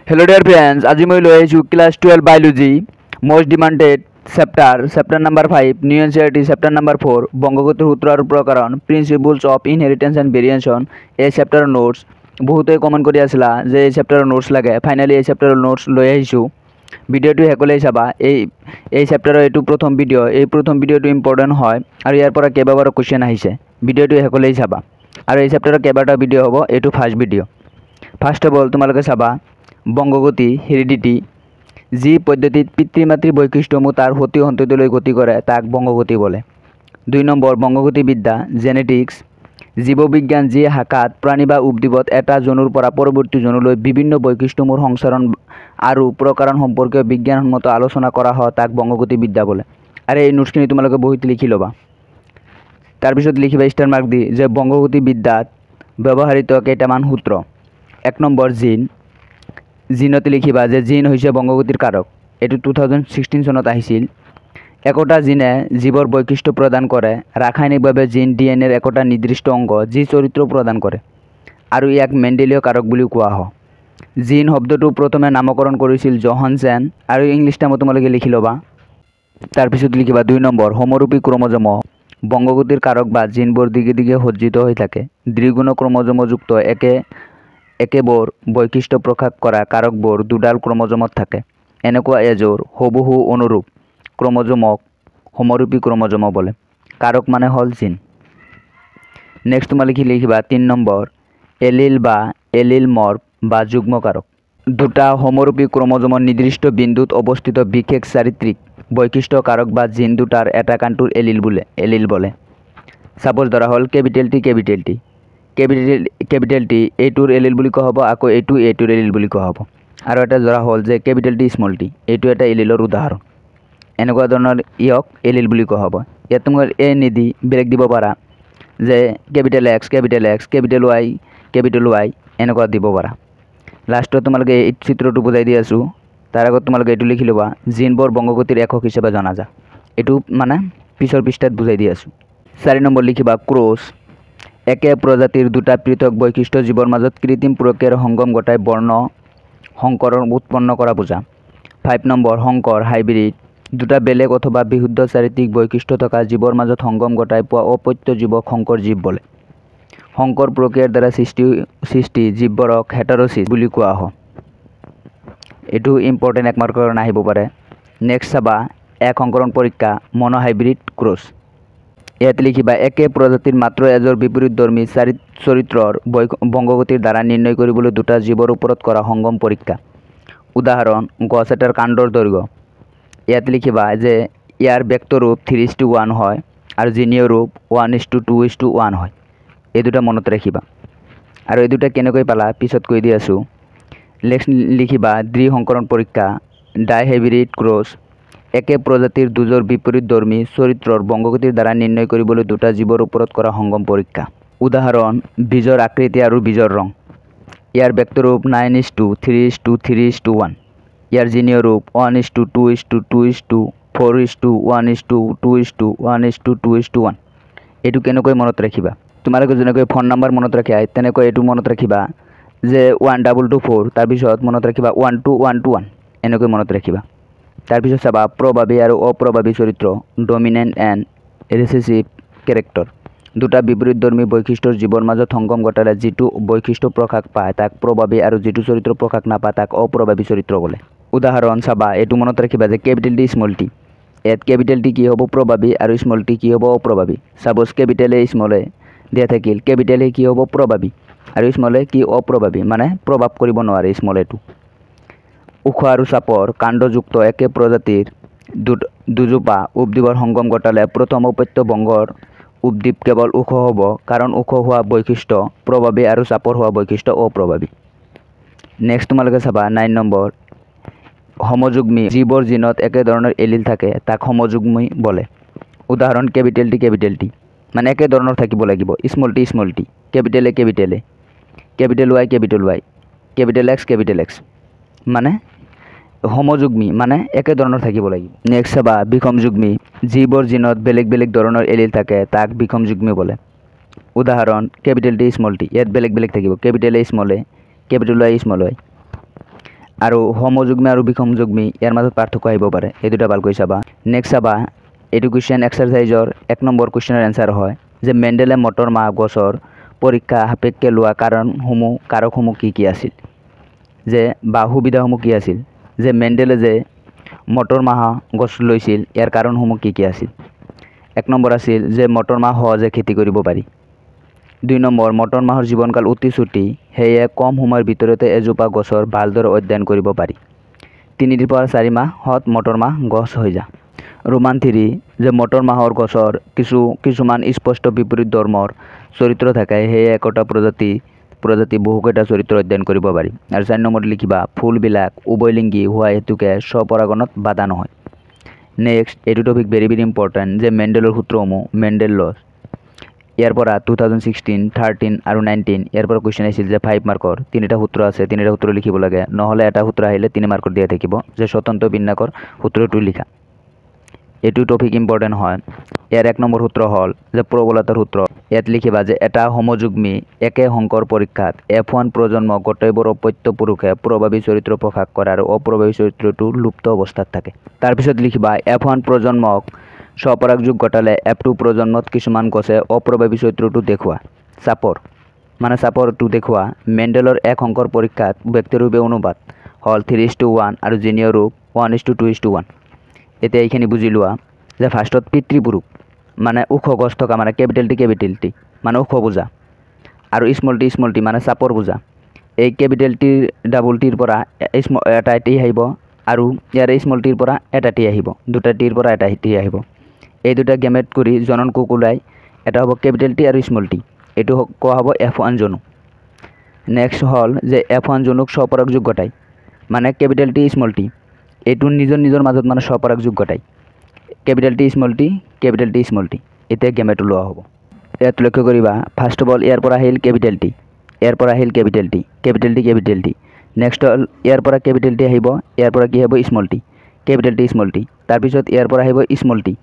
Hello dear friends, আজি মই লৈ আহিছোঁ class 12 biology most demanded chapter number 5 new NCERT chapter number 4 বংগগতিৰ সূত্ৰ আৰু প্ৰকৰণ principles of inheritance and variation এই চেপ্টাৰৰ নোটছ বহুতে কমেন্ট কৰি আছিলা যে এই চেপ্টাৰৰ নোটছ লাগে ফাইনালি এই চেপ্টাৰৰ নোটছ লৈ আহিছোঁ ভিডিঅ'টো হেকলৈ চাবা এই চেপ্টাৰৰ এইটো প্ৰথম ভিডিঅ' এই প্ৰথম ভিডিঅ'টো ইম্পৰ্টেণ্ট হয় আৰু ইয়াৰ পৰা কেইবাবাৰো কোৱেশ্চন আহিছে ভিডিঅ'টো হেকলৈ চাবা আৰু এই চেপ্টাৰৰ কেইবাটা ভিডিঅ' হ'ব এইটো first video' first of all তোমালোকে চাবা বংগগতি হেৰিডিটি যি পদ্ধতিত পিতৃ মাতৃ বৈশিষ্ট্যসমূহ তাৰ সতি সন্ততিলৈ গতি কৰে তাক বংগগতি বোলে 2 নম্বৰ বংগগতিবিদ্যা জেনেটিক্স জীৱবিজ্ঞান যি শাখাত প্ৰাণী বা উদ্ভিদত এটা জনুৰ পৰা পৰৱৰ্তী জনুলৈ বিভিন্ন বৈশিষ্ট্যসমূহৰ সংচৰণ আৰু প্ৰকাৰণ সম্পৰ্কীয় বিজ্ঞানসন্মত আলোচনা কৰা হয় তাক বংগগতিবিদ্যা বোলে আৰু এই নোটছখিনি তোমালোকে বহিত লিখি ল'বা তাৰপিছত লিখিবা ষ্টাৰ মাৰ্ক দি যে বংগগতিবিদ্যাত ব্যৱহৃত কেইটামান সূত্ৰ 1 নম্বৰ জিনতে লিখিবা যে জিন হৈছে বংগগতিৰ কাৰক এটো 2016 চনত আহিছিল একোটা জিনে জীৱৰ বৈশিষ্ট্য প্ৰদান কৰে ৰাসায়নিকভাৱে জিন ডিএনএৰ একোটা নিৰ্দিষ্ট অংগ যি চৰিত্ৰ প্ৰদান কৰে আৰু ইয়াক মেণ্ডেলীয় কাৰক বুলি কোৱা হয় জিন শব্দটো প্ৰথমে নামকৰণ কৰিছিল জহানছেন আৰু ইংলিছ নামত তোমালোকে লিখি ল'বা তাৰপিছত লিখিবা 2 নম্বৰ সমৰূপী ক্ৰোমোজোম বংগগতিৰ কাৰক বা জিনবোৰ দিগে দিগে সজ্জিত হৈ থাকে দ্বিগুণ ক্ৰোমোজোমযুক্ত একেবোৰ বৈশিষ্ট্য প্ৰকাশ কৰা কাৰকবোৰ দুডাল ক্ৰোমোজোমত থাকে এনেকুৱা এজোৰ হুবহু অনুৰূপ ক্ৰোমোজোমক সমৰূপী ক্ৰোমোজোম বোলে কাৰক মানে হল জিন নেক্সট তোমালোকে লিখিবা 3 নম্বৰ এলিল মৰ্ফ বা যুগ্ম কাৰক দুটা সমৰূপী ক্ৰোমোজোমৰ নিৰ্দিষ্ট বিন্দুত অৱস্থিত বিশেষ চাৰিত্ৰিক বৈশিষ্ট্য কাৰক বা জিন দুটাৰ এটা কাণ্টুৰ এলিল বোলে সাপোজ ধৰা হল কেপিটেল টি এইটোৰ এলিল বুলি কোৱা হ'ব আকৌ এইটোৰ এলিল বুলি কোৱা হ'ব আৰু এটা ধৰা হল যে কেপিটেল টি স্মল টি এইটো এটা এলিলৰ উদাহৰণ এনেকুৱা ধৰণৰ ইয়ক এলিল বুলি কোৱা হ'ব ইয়াত তুমি এ নিদি বেলেগ দিব পাৰা যে কেপিটেল এক্স কেপিটেল ওয়াই এনেকুৱা দিব পাৰা লাষ্টত তোমালোকে এই চিত্ৰটো বুজাই দি আছো তাৰ আগত তোমালোকে এইটো লিখি ল'বা জিনবোৰ বংগগতিৰ একক হিচাপে জনা যায় এইটো মানে পিছৰ পৃষ্ঠাত বুজাই দি আছো 4 নম্বৰ লিখিবা ক্ৰছ একে প্ৰজাতিৰ দুটা পৃথক বৈশিষ্ট্য জীৱৰ মাজত কৃত্ৰিম প্ৰক্ৰিয়াৰ সংগম ঘটাই বৰ্ণ সংকৰণ উৎপন্ন কৰা বুজা 5 নম্বৰ সংকৰ হাইব্ৰিড দুটা বেলেগ অথবা বিশুদ্ধ চাৰিত্ৰিক বৈশিষ্ট্য থকা জীৱৰ মাজত সংগম ঘটাই পোৱা অপত্য জীৱক সংকৰ জীৱ বোলে সংকৰ প্ৰক্ৰিয়াৰ দ্বাৰা সৃষ্টি জীৱবোৰক হেটাৰ'চিছ বুলি কোৱা হয় এটো ইম্পৰ্টেন্ট এক মাৰ্কৰ কাৰণে আহিব পাৰে নেক্সট চাবা এক সংকৰণ পৰীক্ষা মনোহাইব্ৰিড ক্ৰছ ইয়াত লিখিবা একে প্ৰজাতিৰ মাত্ৰ এজৰ বিপৰীতধৰ্মী চৰিত্ৰৰ বংগগতিৰ দ্বাৰা নিৰ্ণয় কৰিবলৈ দুটা জীৱৰ ওপৰত কৰা সংগম পৰীক্ষা উদাহৰণ গছ এটাৰ কাণ্ডৰ দৈৰ্ঘ্য ইয়াত লিখিবা যে ইয়াৰ ভেক্টৰ ৰূপ 3:1 হয় আৰু জিনীয় ৰূপ 1:2:1 হয় এই দুটা মনত ৰাখিবা আৰু এই দুটা কেনেকৈ পালা পিছত কৈ দি আছো নেক্সট লিখিবা দ্বি সংকৰণ পৰীক্ষা ডাইহাইব্ৰিড ক্ৰছ একে প্ৰজাতিৰ দুজোৰ বিপৰীতধৰ্মী চৰিত্ৰৰ বংগগতিৰ দ্বাৰা নিৰ্ণয় কৰিবলৈ দুটা জীৱৰ ওপৰত কৰা সংগম পৰীক্ষা উদাহৰণ বীজৰ আকৃতি আৰু বীজৰ ৰং ইয়াৰ ভেক্টৰ ৰূপ 9:3:3:1 ইয়াৰ জিনীয় ৰূপ 1:2:2:4:1:2:1:2:1 এইটো কেনেকৈ মনত ৰাখিবা তোমালোকে যেনেকৈ ফোন নম্বৰ মনত ৰাখা তেনেকৈ এইটো মনত ৰাখিবা যে 1:2:4 তাৰ পিছত মনত ৰাখিবা 1:2:1:1 এনেকৈ মনত ৰাখিবা তাৰ পিছত চাবা প্ৰভাৱী আৰু অপ্ৰভাৱী চৰিত্ৰ ডমিনেন্ট এণ্ড ৰিসেসিভ ক্যাৰেক্টাৰ দুটা বিপৰীতধৰ্মী বৈশিষ্ট্যৰ জীৱৰ মাজত সংগম ঘটালে যিটো বৈশিষ্ট্য প্ৰকাশ পায় তাক প্ৰভাৱী আৰু যিটো চৰিত্ৰ প্ৰকাশ নাপায় তাক অপ্ৰভাৱী চৰিত্ৰ বোলে উদাহৰণ চাবা এইটো মনত ৰাখিবা যে কেপিটেল টি স্মল টি এত কেপিটেল টি কি হ'ব প্ৰভাৱী আৰু স্মল টি কি হ'ব অপ্ৰভাৱী সাপোজ কেপিটেল এ স্মল এ দিয়া থাকিল কেপিটেল এ কি হ'ব প্ৰভাৱী আৰু স্মল এ কি অপ্ৰভাৱী মানে প্ৰভাৱ কৰিব নোৱাৰে স্মল এটো ওখ আৰু চাপৰ কাণ্ডযুক্ত একে প্ৰজাতিৰ দুজোপা উদ্ভিদৰ সংগম ঘটালে প্ৰথম অপত্য বংগৰ উদ্ভিদ কেৱল ওখ হ'ব কাৰণ ওখ হোৱা বৈশিষ্ট্য প্ৰভাৱী আৰু চাপৰ হোৱা বৈশিষ্ট্য অপ্ৰভাৱী নেক্সট তোমালোকে চাবা 9 নম্বৰ সমযুগ্মী যিবোৰ জিনত একে ধৰণৰ এলিল থাকে তাক সমযুগ্মী বোলে উদাহৰণ কেপিটেল টি মানে একে ধৰণৰ থাকিব লাগিব স্মল টি কেপিটেল এ কেপিটেল ওয়াই কেপিটেল এক্স মানে সমযুগ্মী মানে একে ধৰণৰ থাকিব লাগিব নেক্সট চাবা বিষমযুগ্মী যিবোৰ জিনত বেলেগ বেলেগ ধৰণৰ এলিল থাকে তাক বিষমযুগ্মী বোলে উদাহৰণ কেপিটেল টি স্মল টি ইয়াত বেলেগ বেলেগ থাকিব capital a small A capital Y আৰু সমযুগ্মী আৰু বিষমযুগ্মী ইয়াৰ মাজত পাৰ্থক্য আহিব পাৰে, এই দুটা ভালকৈ চাবা। নেক্সট চাবা এইটো কুৱেশ্যন এক্সাৰচাইজৰ 1 নম্বৰ কুৱেশ্যনৰ এনচাৰ হয় যে মেণ্ডেলে মটৰ মাহ গছৰ পৰীক্ষা সাপেক্ষে লোৱা কাৰকসমূহ কি কি আছিল, যে বা সুবিধাসমূহ কি আছিল, যে মেণ্ডেলে যে মটৰ মাহ গছ লৈছিল ইয়াৰ কাৰণসমূহ কি কি আছিল। 1 নম্বৰ আছিল যে মটৰ মাহ সহজে খেতি কৰিব পাৰি। 2 নম্বৰ মটৰ মাহৰ জীৱনকাল অতি চুটি, সেয়ে কম সময়ৰ ভিতৰতে এজোপা গছৰ ভালদৰে অধ্যয়ন কৰিব পাৰি। 3 পৰা 4 মাহত মটৰ মাহ গছ হৈ যায়। ৰোমান 3 যে মটৰ মাহৰ গছৰ কিছুমান স্পষ্ট বিপৰীত ধৰ্মৰ চৰিত্ৰ থাকে, সেয়ে একোটা প্ৰজাতি বহুকেইটা চৰিত্ৰ অধ্যয়ন কৰিব পাৰি। আৰু 4 নম্বৰত লিখিবা ফুলবিলাক উভয়লিংগী হোৱা হেতুকে স্বপৰাগণত বাধা নহয়। নেক্সট এইটো টপিক ভেৰি ইম্পৰ্টেণ্ট যে মেণ্ডেলৰ সূত্ৰসমূহ, মেণ্ডেল লছ। ইয়াৰ পৰা 2016, 13 আৰু 19 ইয়াৰ পৰা কুৱেশ্যন আহিছিল যে 5 মাৰ্কৰ 3টা সূত্ৰ আছে, 3টা সূত্ৰ লিখিব লাগে, নহ'লে এটা সূত্ৰ আহিলে 3 মাৰ্কৰ দিয়া থাকিব, যে স্বতন্ত্ৰ বিন্যাসৰ সূত্ৰটো লিখা। এইটো টপিক ইম্পৰ্টেণ্ট হয়। ইয়াৰ 1 নম্বৰ সূত্ৰ হ'ল যে প্ৰবলতাৰ সূত্ৰ। ইয়াত লিখিবা যে এটা সমযুগ্মী একে সংকৰ পৰীক্ষাত F1 প্ৰজন্ম গোটেইবোৰ অপত্য পুৰুষে প্ৰভাৱী চৰিত্ৰ প্ৰকাশ কৰে আৰু অপ্ৰভাৱী চৰিত্ৰটো লুপ্ত অৱস্থাত থাকে। তাৰপিছত লিখিবা F1 প্ৰজন্মক স্বপৰাগযোগ ঘটালে F2 প্ৰজন্মত কিছুমান গছে অপ্ৰভাৱী চৰিত্ৰটো দেখুওৱা। চাপৰটো দেখুওৱা মেণ্ডেলৰ এক সংকৰ পৰীক্ষাত ব্যক্তিৰূপে অনুপাত হ'ল 3:1 আৰু জিনীয় ৰূপ 1:2:1। এতিয়া এইখিনি বুজি লোৱা যে ফাৰ্ষ্টত পিতৃপুৰুষ মানে ওখ গছ থকা মানে কেপিটেল টি মানে ওখ বুজা, আৰু স্মল টি মানে চাপৰ বুজা। এই কেপিটেল টিৰ ডাবল টিৰ পৰা এটা টি আহিব আৰু ইয়াৰ স্মল টিৰ পৰা এটা টি আহিব, দুটা টিৰ পৰা এটা টি আহিব। এই দুটা গেমেট কৰি জনন কোষ ওলাই, এটা হ'ব কেপিটেল টি আৰু স্মল টি, এইটো কোৱা হ'ব F1 জনু। নেক্সট হ'ল যে F1 জনুক স্বপৰাগযোগ ঘটায় মানে কেপিটেল টি স্মল টি, এইটো নিজৰ মাজত মানে স্বপৰাগযোগ ঘটায়, capital T small tea, capital T small tea. এতিয়া গেমেট ওলোৱা হ'ব। ইয়াত লক্ষ্য কৰিবা ফাৰ্ষ্ট অফ অল ইয়াৰ পৰা আহিল কেপিটেল টি, ইয়াৰ পৰা আহিল কেপিটেল টি। নেক্সট হ'ল ইয়াৰ পৰা কেপিটেল টি আহিব, ইয়াৰ পৰা কি হ'ব small tea, capital T small tea. তাৰপিছত ইয়াৰ পৰা আহিব স্মল টি,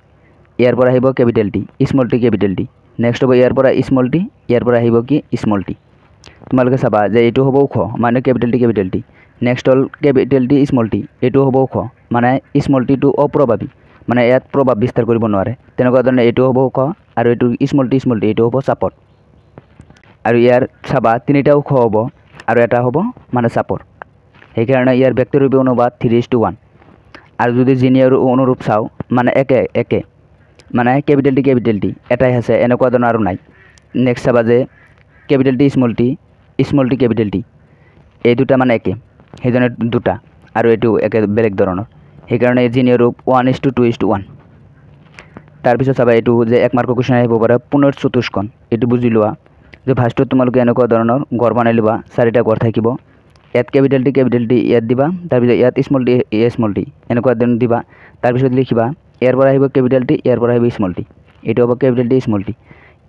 ইয়াৰ পৰা আহিব capital T, small tea capital T. Next হ'ব ইয়াৰ পৰা স্মল টি, ইয়াৰ পৰা আহিব কি স্মল টি। তোমালোকে চাবা যে এইটো হ'ব ওখ মানে কেপিটেল টি। নেক্সট হ'ল কেপিটেল টি স্মল টি, এইটো হ'ব ওখ মানে স্মল টিটো অপ্ৰভাৱী মানে ইয়াত প্ৰভাৱ বিস্তাৰ কৰিব নোৱাৰে, তেনেকুৱা ধৰণে এইটো হ'ব ওখ আৰু এইটো স্মল টি এইটো হ'ব চাপৰ। আৰু ইয়াৰ চাবা 3টা ওখ হ'ব আৰু এটা হ'ব মানে চাপৰ, সেইকাৰণে ইয়াৰ ব্যক্তিৰূপে অনুপাত 3:1। আৰু যদি জিনীয় অনুৰূপ চাওঁ মানে একে মানে কেপিটেল টি এটাই আছে, এনেকুৱা ধৰণৰ আৰু নাই। নেক্সট চাবা যে capital T small tea capital T এই দুটা মানে একে, সেইজনে দুটা আৰু এইটো একে বেলেগ ধৰণৰ, সেইকাৰণে জিনীয় ৰূপ 1:2:1। তাৰপিছত চাবা এইটো যে 1 মাৰ্কৰ কুৱেশ্যন আহিব পাৰে পুনৰ্চতুষ্কোণ। এইটো বুজি লোৱা যে ফাৰ্ষ্টত তোমালোকে এনেকুৱা ধৰণৰ গড় বনাই ল'বা, 4টা গড় থাকিব, ইয়াত কেপিটেল টি ইয়াত দিবা, তাৰপিছত ইয়াত স্মল টি এনেকুৱা ধৰণৰ দিবা। তাৰপিছত লিখিবা ইয়াৰ পৰা আহিব কেপিটেল টি, ইয়াৰ পৰা আহিব স্মল টি, এইটো হ'ব কেপিটেল টি স্মল টি।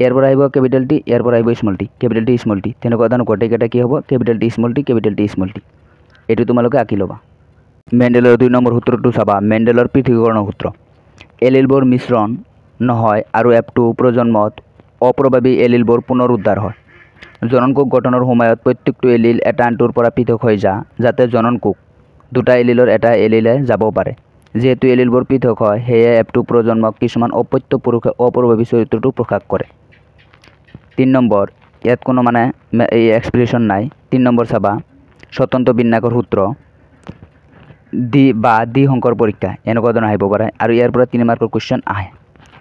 ইয়াৰ পৰা আহিব কেপিটেল টি, ইয়াৰ পৰা আহিব small tea, capital T small tea, তেনেকুৱা ধৰণৰ গোটেইকেইটা কি হ'ব কেপিটেল টি স্মল টি। এইটো তোমালোকে আঁকি ল'বা। মেণ্ডেলৰ 2 নম্বৰ সূত্ৰটো চাবা, মেণ্ডেলৰ পৃথকীকৰণৰ সূত্ৰ। এলিলবোৰ মিশ্ৰণ নহয় আৰু F2 প্ৰজন্মত অপ্ৰভাৱী এলিলবোৰ পুনৰুদ্ধাৰ হয়। জনন কোষ গঠনৰ সময়ত প্ৰত্যেকটো এলিল এটা আনটোৰ পৰা পৃথক হৈ যায়, যাতে জনন কোষ দুটা এলিলৰ এটা এলিলে যাব পাৰে। যেহেতু এলিলবোৰ পৃথক হয়, সেয়ে F2 প্ৰজন্মক কিছুমান অপত্য পুৰুষে অপ্ৰভাৱী চৰিত্ৰটো প্ৰকাশ কৰে। 3 নম্বৰ ইয়াত কোনো মানে এই এক্সপ্ৰেশ্যন নাই। 3 নম্বৰ চাবা স্বতন্ত্ৰ বিন্যাসৰ সূত্ৰ দ্বি সংকৰ পৰীক্ষা এনেকুৱা ধৰণৰ আহিব পাৰে, আৰু ইয়াৰ পৰা 3 মাৰ্কৰ কুৱেশ্যন আহে।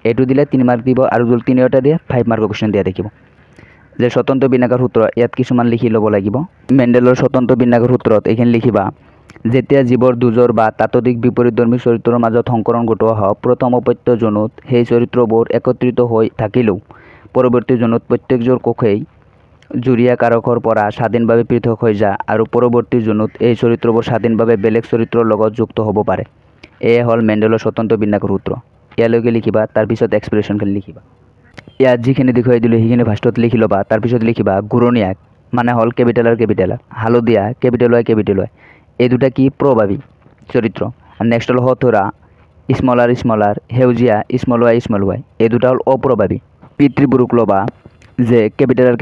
এইটো দিলে 3 মাৰ্ক দিব, আৰু যদি 3টা দিয়ে 5 মাৰ্কৰ কুৱেশ্যন দিয়া দেখিব। যে স্বতন্ত্ৰ বিন্যাসৰ সূত্ৰ ইয়াত কিছুমান লিখি ল'ব লাগিব। মেণ্ডেলৰ স্বতন্ত্ৰ বিন্যাসৰ সূত্ৰত এইখিনি লিখিবা, যেতিয়া জীৱৰ দুজোৰ বা তাতোধিক বিপৰীতধৰ্মী চৰিত্ৰৰ মাজত সংকৰণ ঘটোৱা হয়, প্ৰথম অপত্য জনুত সেই চৰিত্ৰবোৰ একত্ৰিত হৈ থাকিলেও পৰৱৰ্তী জনুত প্ৰত্যেকযোৰ কোষেই জুৰীয়া কাৰকৰ পৰা স্বাধীনভাৱে পৃথক হৈ যায়, আৰু পৰৱৰ্তী জনুত এই চৰিত্ৰবোৰ স্বাধীনভাৱে বেলেগ চৰিত্ৰৰ লগত যুক্ত হ'ব পাৰে। এয়ে হ'ল মেণ্ডেলৰ স্বতন্ত্ৰ বিন্যাসৰ সূত্ৰ। ইয়ালৈকে লিখিবা, তাৰপিছত এক্সপ্ৰেশ্যনখিনি লিখিবা। ইয়াত যিখিনি দেখুৱাই দিলোঁ সেইখিনি ফাৰ্ষ্টত লিখি ল'বা, তাৰপিছত লিখিবা ঘূৰণীয়া মানে হ'ল কেপিটেল, হালধীয়া কেপিটেল Y, এই দুটা কি প্ৰভাৱী চৰিত্ৰ। আৰু নেক্সট হ'ল হথৰা স্মল r, সেউজীয়া স্মল y, এই দুটা হ'ল অপ্ৰভাৱী। পিতৃপুৰুষ ল'বা যে কেপিটেল R,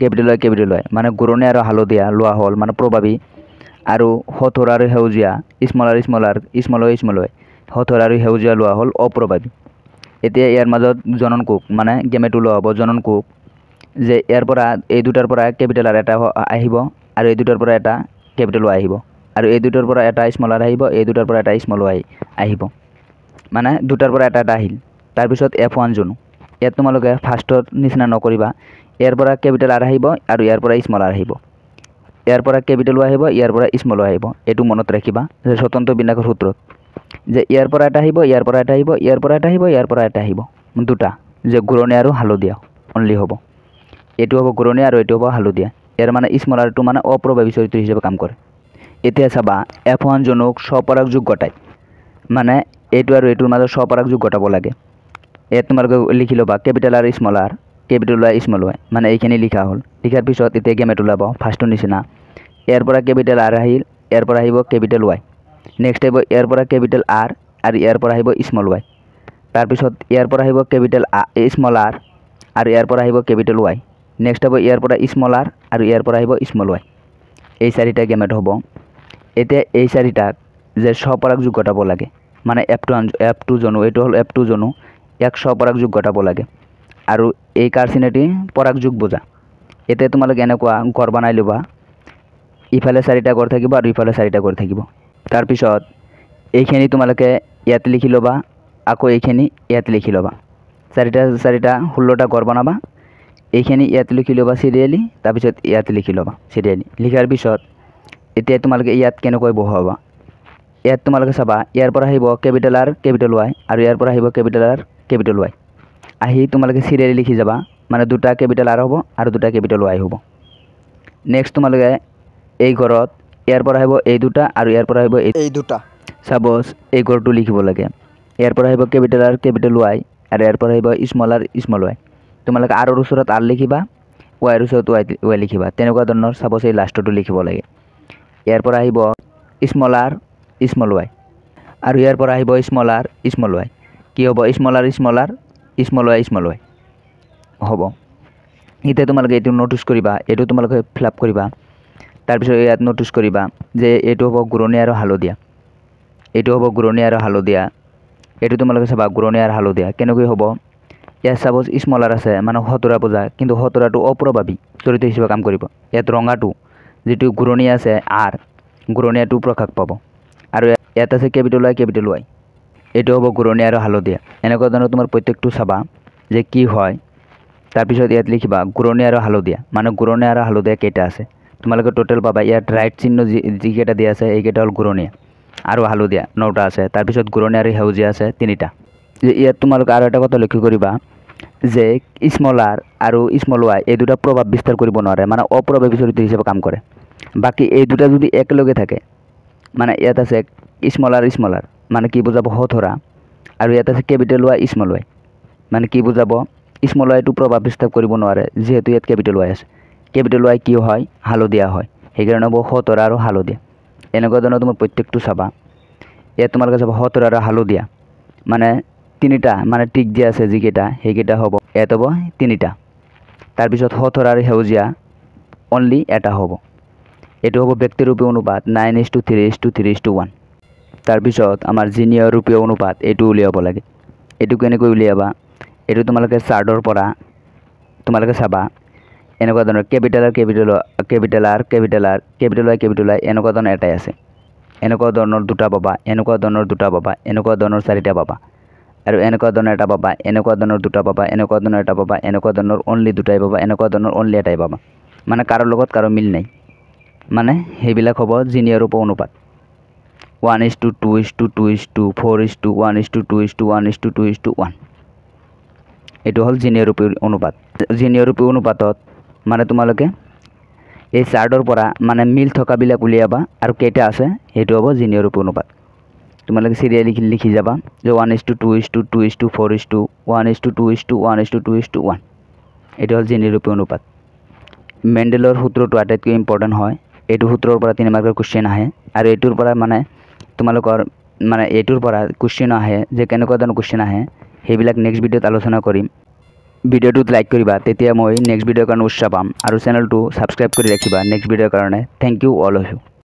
কেপিটেল Y মানে ঘূৰণীয়া আৰু হালধীয়া লোৱা হ'ল মানে প্ৰভাৱী, আৰু হঠৰ আৰু সেউজীয়া স্মল ৱাই হঠৰ আৰু সেউজীয়া লোৱা হ'ল অপ্ৰভাৱী। এতিয়া ইয়াৰ মাজত জনন কোষ মানে গেমেটো লোৱা হ'ব জনন কোষ, যে ইয়াৰ পৰা এই দুটাৰ পৰা কেপিটেল আৰ এটা আহিব আৰু এই দুটাৰ পৰা এটা কেপিটেল ৱাই আহিব আৰু এই দুটাৰ পৰা এটা স্মল আৰ আহিব, এই দুটাৰ পৰা এটা স্মল ৱাই আহিব, মানে দুটাৰ পৰা এটা এটা আহিল। তাৰপিছত F1 জনো, ইয়াত তোমালোকে ফাৰ্ষ্টৰ নিচিনা নকৰিবা, ইয়াৰ পৰা কেপিটেল আৰ আহিব আৰু ইয়াৰ পৰা স্মল আৰ আহিব, ইয়াৰ পৰা কেপিটেল ৱাই আহিব, ইয়াৰ পৰা স্মল ৱাই আহিব। এইটো মনত ৰাখিবা যে স্বতন্ত্ৰ বিন্যাসৰ সূত্ৰত, যে ইয়াৰ পৰা এটা আহিব, ইয়াৰ পৰা এটা আহিব, ইয়াৰ পৰা এটা আহিব, ইয়াৰ পৰা এটা আহিব, দুটা, যে ঘূৰণীয়া আৰু হালধীয়া অনলি হ'ব। এইটো হ'ব ঘূৰণীয়া আৰু এইটো হ'ব হালধীয়া। ইয়াৰ মানে স্মল আৰটো মানে অপ্ৰভাৱী চৰিত্ৰ হিচাপে কাম কৰে। এতিয়া চাবা F1 জনক স্বপৰাগ যোগ ঘটায়, মানে এইটো আৰু এইটোৰ মাজত স্বপৰাগ যোগ ঘটাব লাগে। ইয়াত তোমালোকে লিখি ল'বা capital R small R, capital Y small Y, মানে এইখিনি লিখা হ'ল। লিখাৰ পিছত এতিয়া গেমেট ওলাব ফাৰ্ষ্টৰ নিচিনা, ইয়াৰ পৰা কেপিটেল আৰ আহিল, ইয়াৰ পৰা আহিব কেপিটেল ৱাই, নেক্সট আহিব ইয়াৰ পৰা কেপিটেল আৰ আৰু ইয়াৰ পৰা আহিব স্মল ৱাই, তাৰপিছত ইয়াৰ পৰা আহিব কেপিটেল স্মল আৰ আৰু ইয়াৰ পৰা আহিব কেপিটেল ৱাই, নেক্সট হ'ব ইয়াৰ পৰা স্মল আৰ আৰু ইয়াৰ পৰা আহিব স্মল ৱাই। এই চাৰিটা গেমেট হ'ব। এতিয়া এই চাৰিটাক যে স্বপৰাগ যোগ ঘটাব লাগে, মানে F2 জনো, এইটো হ'ল F2 জনো, ইয়াক স্বপৰাগ যোগ ঘটাব লাগে আৰু এই কাৰ্চিনেটি পৰাগ যোগ বোজা। এতিয়া তোমালোকে এনেকুৱা গড় বনাই ল'বা, ইফালে চাৰিটা গড় থাকিব আৰু ইফালে চাৰিটা গড় থাকিব। তাৰপিছত এইখিনি তোমালোকে ইয়াত লিখি ল'বা, আকৌ এইখিনি ইয়াত লিখি ল'বা, চাৰিটা 16টা গড় বনাবা, এইখিনি ইয়াত লিখি ল'বা চিৰিয়েলি, তাৰপিছত ইয়াত লিখি ল'বা চিৰিয়েলি। লিখাৰ পিছত এতিয়া তোমালোকে ইয়াত কেনেকৈ বহাবা, ইয়াত তোমালোকে চাবা ইয়াৰ পৰা আহিব কেপিটেল আৰ কেপিটেল ৱাই আৰু ইয়াৰ পৰা আহিব কেপিটেল আৰ কেপিটেল ৱাই, আহি তোমালোকে চিৰিয়েলি লিখি যাবা, মানে দুটা কেপিটেল আৰ হ'ব আৰু দুটা কেপিটেল ৱাই হ'ব। নেক্সট তোমালোকে এই ঘৰত ইয়াৰ পৰা আহিব এই দুটা আৰু ইয়াৰ পৰা আহিব এই দুটা। সাপোজ এই ঘৰটো লিখিব লাগে, ইয়াৰ পৰা আহিব কেপিটেল আৰ কেপিটেল ৱাই আৰু ইয়াৰ পৰা আহিব স্মল ৱাই। তোমালোকে আৰৰ ওচৰত আৰ লিখিবা, ৱাইৰ ওচৰত ৱাই লিখিবা, তেনেকুৱা ধৰণৰ সাপোজ এই লাষ্টটো লিখিব লাগে। ইয়াৰ পৰা আহিব স্মল আৰ স্মল ৱাই আৰু ইয়াৰ পৰা আহিব স্মল আৰ স্মল ৱাই, কি হ'ব স্মল আৰ স্মল ৱাই হ'ব। এতিয়া তোমালোকে এইটো নোটিছ কৰিবা, এইটো তোমালোকে ফিল আপ কৰিবা। তাৰপিছত ইয়াত নোটিছ কৰিবা যে এইটো হ'ব ঘূৰণীয়া আৰু হালধীয়া, এইটো হ'ব ঘূৰণীয়া আৰু হালধীয়া, এইটো তোমালোকে চাবা ঘূৰণীয়া আৰু হালধীয়া কেনেকৈ হ'ব। ইয়াত সাপোজ স্মল আৰ আছে, মানে হতৰা বোজা, কিন্তু হতৰাটো অপ্ৰভাৱী চৰিত্ৰ হিচাপে কাম কৰিব। ইয়াত ৰঙাটো যিটো ঘূৰণীয়া আছে আৰ, ঘূৰণীয়াটো প্ৰকাশ পাব আৰু ইয়াত আছে কেপিটেল ৱাই, এইটো হ'ব ঘূৰণীয়া আৰু হালধীয়া। এনেকুৱা ধৰণৰ তোমাৰ প্ৰত্যেকটো চাবা যে কি হয়। তাৰপিছত ইয়াত লিখিবা ঘূৰণীয়া আৰু হালধীয়া, মানে ঘূৰণীয়া আৰু হালধীয়া কেইটা আছে তোমালোকে টোটেল পাবা। ইয়াত ৰাইট চিহ্ন যিকেইটা দিয়া আছে এইকেইটা হ'ল ঘূৰণীয়া আৰু হালধীয়া 9টা আছে, তাৰপিছত ঘূৰণীয়া আৰু সেউজীয়া আছে 3টা। যে ইয়াত তোমালোকে আৰু এটা কথা লক্ষ্য কৰিবা যে স্মল আৰ আৰু স্মল ৱাই এই দুটা প্ৰভাৱ বিস্তাৰ কৰিব নোৱাৰে, মানে অপ্ৰভাৱী চৰিত্ৰ হিচাপে কাম কৰে। বাকী এই দুটা যদি একেলগে থাকে, মানে ইয়াত আছে স্মল আৰ মানে কি বুজাব হঠৰা, আৰু ইয়াত আছে কেপিটেল ৱাই স্মল ৱাই, মানে কি বুজাব স্মল ৱাইটো প্ৰভাৱ বিস্তাৰ কৰিব নোৱাৰে, যিহেতু ইয়াত কেপিটেল ৱাই আছে। কেপিটেল ৱাই কি হয় হালধীয়া হয়, সেইকাৰণে হ'ব হতৰা আৰু হালধীয়া। এনেকুৱা ধৰণৰ তোমাৰ প্ৰত্যেকটো চাবা। ইয়াত তোমালোকে চাবা হতৰা আৰু হালধীয়া, মানে 3টা, মানে টিক যে আছে যিকেইটা সেইকেইটা হ'ব, ইয়াত হ'ব 3টা। তাৰপিছত হতৰা আৰু সেউজীয়া অনলি এটা হ'ব, এইটো হ'ব ব্যক্তিৰূপী অনুপাত 9:3:3:1। তাৰপিছত আমাৰ জিনীয় ৰূপীয় অনুপাত এইটো উলিয়াব লাগে। এইটো কেনেকৈ উলিয়াবা, এইটো তোমালোকে চাৰ্টৰ পৰা তোমালোকে চাবা এনেকুৱা ধৰণৰ কেপিটেল আৰ কেপিটেল ৱাই এনেকুৱা ধৰণৰ এটাই আছে, এনেকুৱা ধৰণৰ দুটা পাবা, এনেকুৱা ধৰণৰ দুটা পাবা, এনেকুৱা ধৰণৰ 4টা পাবা আৰু এনেকুৱা ধৰণৰ এটা পাবা, এনেকুৱা ধৰণৰ দুটা পাবা, এনেকুৱা ধৰণৰ এটা পাবা, এনেকুৱা ধৰণৰ অনলি দুটাই পাবা, এনেকুৱা ধৰণৰ অনলি এটাই পাবা, মানে কাৰো লগত কাৰো মিল নাই। মানে সেইবিলাক হ'ব জিনীয় ৰূপীয় অনুপাত 1:2:2:4:1:2:1:2:1। এইটো হ'ল জিনীয় ৰূপীয় অনুপাত। জিনীয় ৰূপীয় অনুপাতত মানে তোমালোকে এই চাৰ্টৰ পৰা মানে মিল থকাবিলাক উলিয়াবা আৰু কেইটা আছে সেইটো হ'ব জিনীয় ৰূপীয় অনুপাত। তোমালোকে চিৰিয়েলি লিখি যাবা যে 1:2:2:4:1:2:1:2:1। এইটো হ'ল জিনীয় ৰূপীয় অনুপাত। মেণ্ডেলৰ সূত্ৰটো আটাইতকৈ ইম্পৰ্টেণ্ট হয়, এইটো সূত্ৰৰ পৰা 3 মাৰ্কৰ কুৱেশ্যন আহে আৰু এইটোৰ পৰা মানে তোমালোকৰ মানে এইটোৰ পৰা কুৱেশ্যন আহে যে কেনেকুৱা ধৰণৰ কুৱেশ্যন আহে সেইবিলাক নেক্সট ভিডিঅ'ত আলোচনা কৰিম। ভিডিঅ'টোত লাইক কৰিবা, তেতিয়া মই নেক্সট ভিডিঅ'ৰ কাৰণে উৎসাহ পাম আৰু চেনেলটো ছাবস্ক্ৰাইব কৰি ৰাখিবা নেক্সট ভিডিঅ'ৰ কাৰণে। Thank you all of U.